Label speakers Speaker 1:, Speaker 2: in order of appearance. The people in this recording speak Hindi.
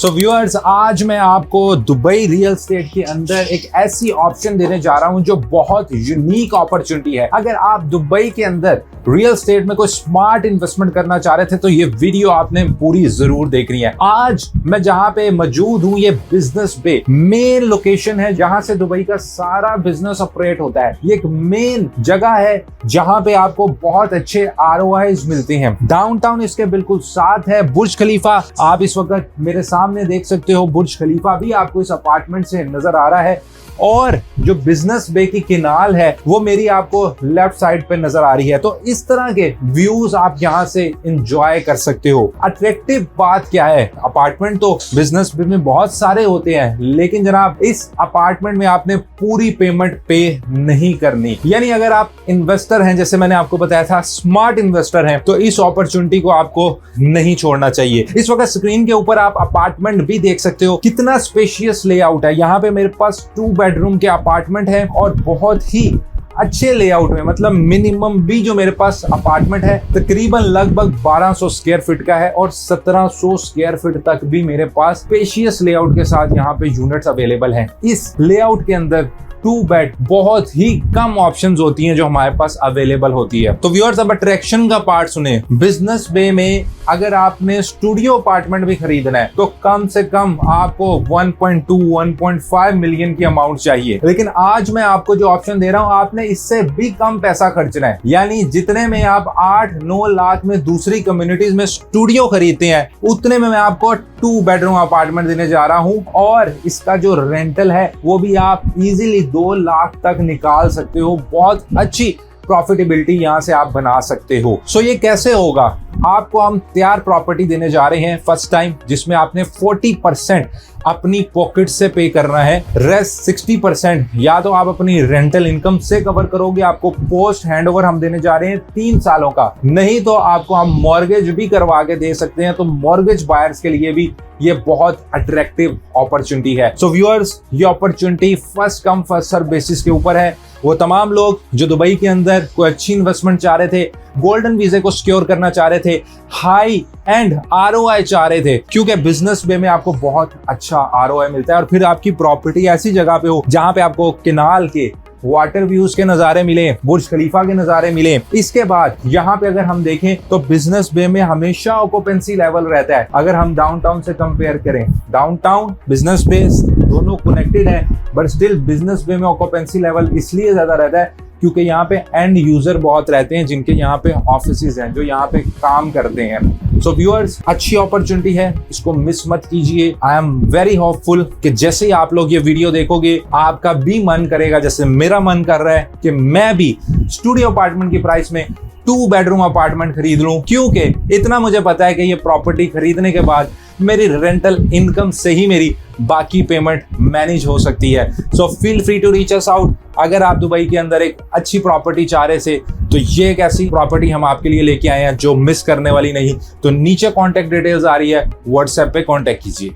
Speaker 1: सो व्यूअर्स, आज मैं आपको दुबई रियल एस्टेट के अंदर एक ऐसी ऑप्शन देने जा रहा हूं जो बहुत यूनिक अपॉर्चुनिटी है। अगर आप दुबई के अंदर रियल एस्टेट में कोई स्मार्ट इन्वेस्टमेंट करना चाह रहे थे तो ये वीडियो आपने पूरी जरूर देखनी है। आज मैं जहां पे मौजूद हूं, ये बिजनेस बे मेन लोकेशन है जहां से दुबई का सारा बिजनेस ऑपरेट होता है। ये एक मेन जगह है जहां पे आपको बहुत अच्छे ROIs मिलते हैं। डाउनटाउन इसके बिल्कुल साथ है। बुर्ज खलीफा आप इस वक्त मेरे सामने देख सकते हो। बुर्ज खलीफा भी आपको इस अपार्टमेंट से नजर आ रहा है और जो बिजनेस बे की किनाल है वो मेरी आपको लेफ्ट साइड पे नजर आ रही है। तो इस तरह के व्यूज आप यहां से एंजॉय कर सकते हो। अट्रैक्टिव बात क्या है, अपार्टमेंट तो बिजनेस बे में बहुत सारे होते हैं, लेकिन जनाब इस अपार्टमेंट में आपने पूरी पेमेंट पे नहीं करनी। यानी अगर आप इन्वेस्टर हैं, जैसे मैंने आपको बताया था स्मार्ट इन्वेस्टर हैं, तो इस अपॉर्चुनिटी को आपको नहीं छोड़ना चाहिए। इस वक्त स्क्रीन के ऊपर आप अपार्टमेंट भी देख सकते हो। कितना स्पेशियस लेआउट है। यहाँ पे मेरे पास 2 बेडरूम के अपार्टमेंट है और बहुत ही अच्छे लेआउट में, मतलब मिनिमम भी जो मेरे पास अपार्टमेंट है तकरीबन लगभग 1200 स्क्वायर फीट का है और 1700 स्क्वायर फीट तक भी मेरे पास स्पेशियस लेआउट के साथ यहाँ पे यूनिट्स अवेलेबल हैं। इस लेआउट के अंदर 2 बेड बहुत ही कम ऑप्शंस होती हैं जो हमारे पास अवेलेबल होती है। तो व्यूअर्स, अब अट्रैक्शन का पार्ट सुने। बिजनेस बे में अगर आपने स्टूडियो अपार्टमेंट भी खरीदना है तो कम से कम आपको 1.2-1.5 मिलियन की अमाउंट चाहिए। लेकिन आज मैं आपको जो ऑप्शन दे रहा हूं, आपने इससे भी कम पैसा खर्चना है। यानी जितने में आप 8-9 लाख में दूसरी कम्युनिटीज में स्टूडियो खरीदते हैं, उतने में मैं आपको 2 बेडरूम अपार्टमेंट देने जा रहा हूं और इसका जो रेंटल है वो भी आप इजीली 2 लाख तक निकाल सकते हो। बहुत अच्छी प्रॉफिटेबिलिटी यहां से आप बना सकते हो। सो ये कैसे होगा? आपको हम तैयार प्रॉपर्टी देने जा रहे हैं फर्स्ट टाइम, जिसमें आपने 40% अपनी पॉकेट से पे करना है। रेस्ट 60% या तो आप अपनी रेंटल इनकम से कवर करोगे। आपको पोस्ट हैंडओवर हम देने जा रहे हैं 3 सालों का, नहीं तो आपको हम मॉर्गेज भी करवा के दे सकते हैं। तो मॉर्गेज बायर्स के लिए भी ये बहुत अट्रैक्टिव अपॉर्चुनिटी है। सो व्यूअर्स, ये opportunity first come first serve basis के ऊपर है। वो तमाम लोग जो दुबई के अंदर कोई अच्छी इन्वेस्टमेंट चाह रहे थे, गोल्डन वीजे को सिक्योर करना चाह रहे थे, हाई एंड ROI चाह रहे थे, क्योंकि बिजनेस बे में आपको बहुत अच्छा ROI मिलता है और फिर आपकी प्रॉपर्टी ऐसी जगह पे हो जहां पे आपको किनाल के वाटर व्यूज के नजारे मिले, बुर्ज खलीफा के नजारे मिले। इसके बाद यहाँ पे अगर हम देखें तो बिजनेस बे में हमेशा ऑक्यूपेंसी लेवल रहता है। अगर हम डाउनटाउन से कंपेयर करें, डाउनटाउन बिजनेस बे दोनों कनेक्टेड है, बट स्टिल बिजनेस बे में ऑक्यूपेंसी लेवल इसलिए ज्यादा रहता है क्योंकि यहाँ पे एंड यूजर बहुत रहते हैं जिनके यहाँ पे ऑफिसेज हैं, जो यहाँ पे काम करते हैं। सो व्यूअर्स, अच्छी अपॉर्चुनिटी है, इसको मिस मत कीजिए। आई एम वेरी होपफुल कि जैसे ही आप लोग ये वीडियो देखोगे आपका भी मन करेगा, जैसे मेरा मन कर रहा है, कि मैं भी स्टूडियो अपार्टमेंट की प्राइस में 2 बेडरूम अपार्टमेंट खरीद लूं, क्योंकि इतना मुझे पता है कि ये प्रॉपर्टी खरीदने के बाद मेरी रेंटल इनकम से ही मेरी बाकी पेमेंट मैनेज हो सकती है। So feel free to reach us out. अगर आप दुबई के अंदर एक अच्छी प्रॉपर्टी चाह रहे थे तो ये एक ऐसी प्रॉपर्टी हम आपके लिए लेके आए हैं जो मिस करने वाली नहीं। तो नीचे कॉन्टेक्ट डिटेल्स आ रही है, व्हाट्सएप पे कॉन्टेक्ट कीजिए।